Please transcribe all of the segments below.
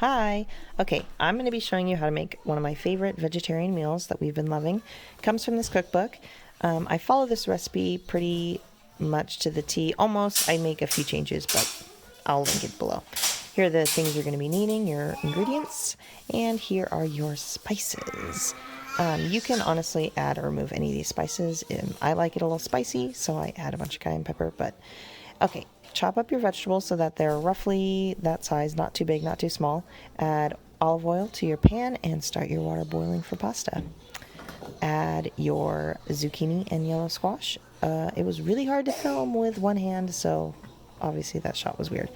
Hi. Okay, I'm going to be showing you how to make one of my favorite vegetarian meals that we've been loving. It comes from this cookbook. I follow this recipe pretty much to the T. Almost. I make a few changes, but I'll link it below. Here are the things you're going to be needing, your ingredients, and here are your spices. You can honestly add or remove any of these spices. I like it a little spicy, so I add a bunch of cayenne pepper, but okay. Chop up your vegetables so that they're roughly that size, not too big, not too small. Add olive oil to your pan and start your water boiling for pasta. Add your zucchini and yellow squash. It was really hard to film with one hand, so obviously that shot was weird.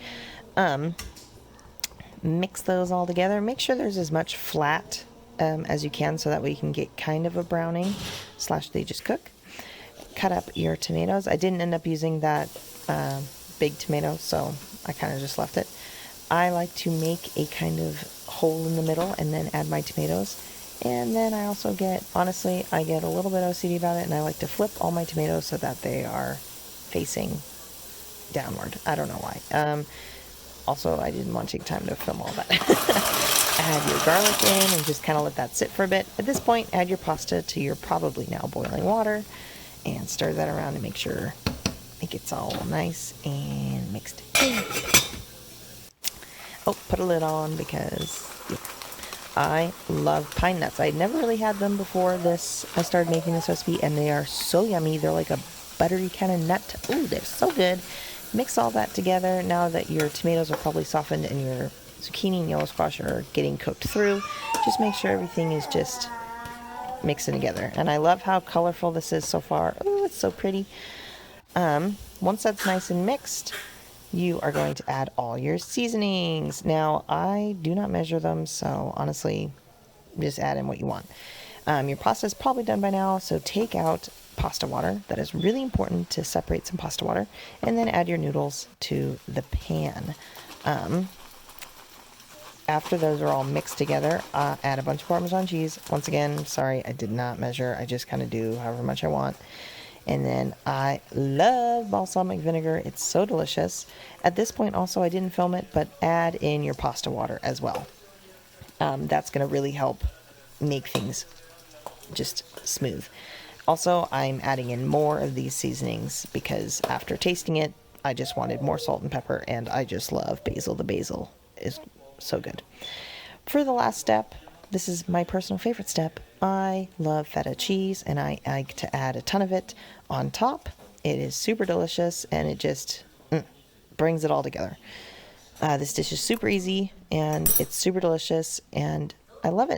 Mix those all together. Make sure there's as much flat as you can so that way you can get kind of a browning / they just cook. Cut up your tomatoes. I didn't end up using that big tomato, so I kind of just left it. I like to make a kind of hole in the middle and then add my tomatoes. And then I also honestly, I get a little bit OCD about it, and I like to flip all my tomatoes so that they are facing downward. I don't know why. Also, I didn't want to take time to film all that. Add your garlic in and just kind of let that sit for a bit. At this point, add your pasta to your probably now boiling water and stir that around to make sure it gets all nice and mixed in. Oh, put a lid on because I love pine nuts. I never really had them before I started making this recipe, and they are so yummy. They're like a buttery kind of nut. Ooh, they're so good. Mix all that together. Now that your tomatoes are probably softened and your zucchini and yellow squash are getting cooked through, just make sure everything is just mixing together. And I love how colorful this is so far. Oh, it's so pretty. Once that's nice and mixed, you are going to add all your seasonings. Now, I do not measure them, so honestly, just add in what you want. Your pasta is probably done by now, so take out pasta water. That is really important to separate some pasta water, and then add your noodles to the pan. After those are all mixed together, add a bunch of Parmesan cheese. Once again, sorry, I did not measure. I just kind of do however much I want. And then I love balsamic vinegar. It's so delicious. At this point also, I didn't film it, but add in your pasta water as well. That's going to really help make things just smooth. Also, I'm adding in more of these seasonings because after tasting it, I just wanted more salt and pepper, and I just love basil. The basil is so good. For the last step, this is my personal favorite step. I love feta cheese, and I like to add a ton of it on top. It is super delicious, and it just brings it all together. This dish is super easy, and it's super delicious, and I love it.